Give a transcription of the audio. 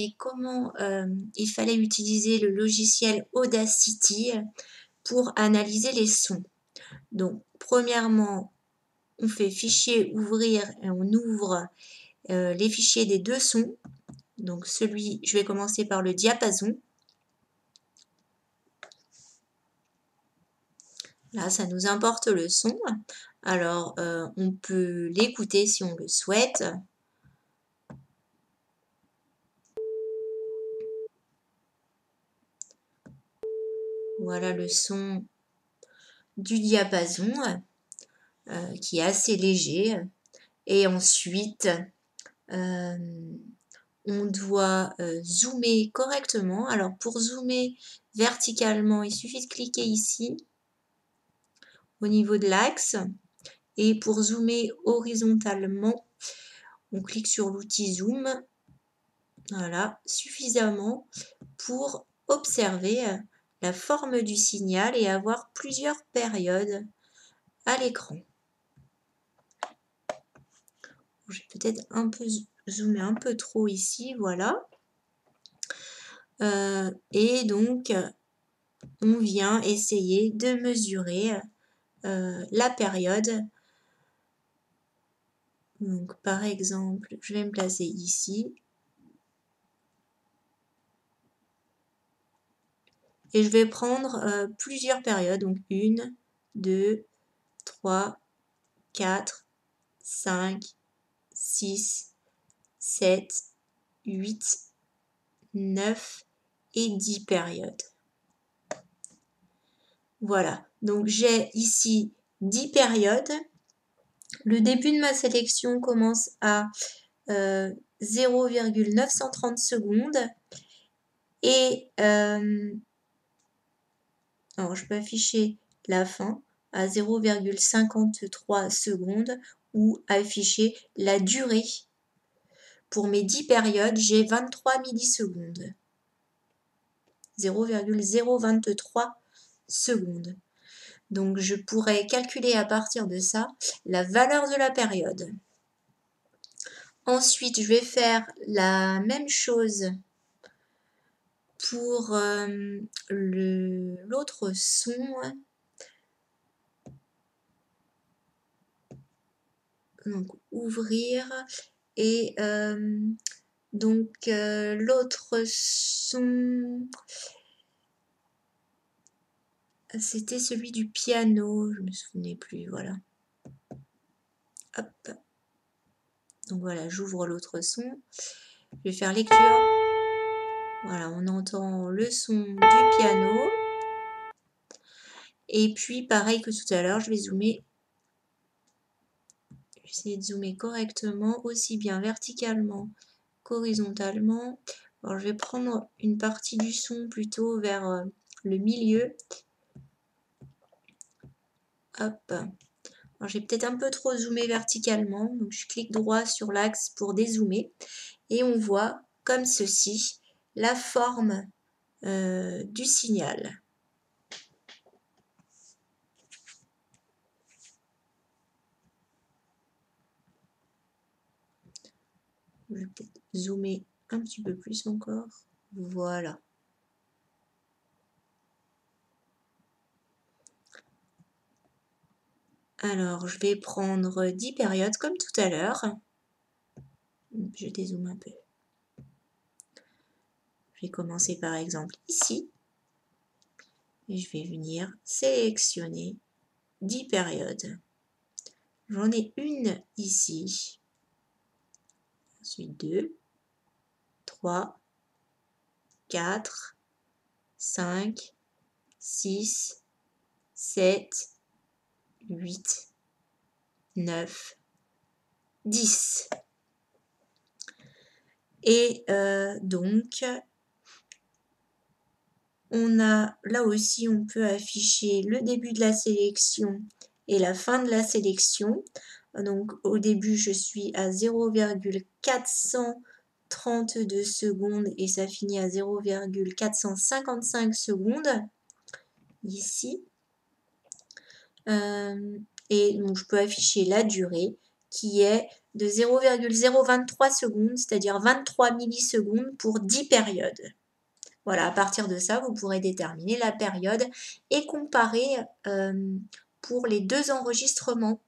et comment il fallait utiliser le logiciel Audacity pour analyser les sons. Donc, premièrement, on fait fichier ouvrir et on ouvre les fichiers des deux sons. Donc, je vais commencer par le diapason. Là, ça nous importe le son. Alors, on peut l'écouter si on le souhaite. Voilà le son du diapason qui est assez léger. Et ensuite, on doit zoomer correctement. Alors, pour zoomer verticalement, il suffit de cliquer ici au niveau de l'axe. Et pour zoomer horizontalement, on clique sur l'outil zoom. Voilà, suffisamment pour observer la forme du signal et avoir plusieurs périodes à l'écran. J'ai peut-être un peu zoomé un peu trop ici, voilà. Et donc, on vient essayer de mesurer la période. Donc, par exemple, je vais me placer ici. Et je vais prendre plusieurs périodes. Donc, 1, 2, 3, 4, 5, 6, 7, 8, 9 et 10 périodes. Voilà, donc j'ai ici 10 périodes. Le début de ma sélection commence à 0,930 secondes. Et alors je peux afficher la fin à 0,53 secondes ou afficher la durée. Pour mes 10 périodes, j'ai 23 millisecondes. 0,023 secondes. Donc, je pourrais calculer à partir de ça la valeur de la période. Ensuite, je vais faire la même chose pour l'autre son. Donc, ouvrir. Et donc, l'autre son... C'était celui du piano, je me souvenais plus, voilà. Hop. Donc voilà, j'ouvre l'autre son. Je vais faire lecture. Voilà, on entend le son du piano. Et puis, pareil que tout à l'heure, je vais zoomer. Je vais essayer de zoomer correctement, aussi bien verticalement qu'horizontalement. Alors, je vais prendre une partie du son plutôt vers le milieu. Hop. Alors, j'ai peut-être un peu trop zoomé verticalement, donc je clique droit sur l'axe pour dézoomer. Et on voit, comme ceci, la forme du signal. Je vais peut-être zoomer un petit peu plus encore. Voilà. Alors, je vais prendre 10 périodes comme tout à l'heure. Je dézoome un peu. Je vais commencer par exemple ici. Et je vais venir sélectionner 10 périodes. J'en ai une ici. Ensuite 2, 3, 4, 5, 6, 7, 8, 9, 10. Et donc, on a là aussi, on peut afficher le début de la sélection et la fin de la sélection. Donc, au début, je suis à 0,432 secondes et ça finit à 0,455 secondes ici. Et donc, je peux afficher la durée qui est de 0,023 secondes, c'est-à-dire 23 millisecondes pour 10 périodes. Voilà, à partir de ça, vous pourrez déterminer la période et comparer pour les deux enregistrements.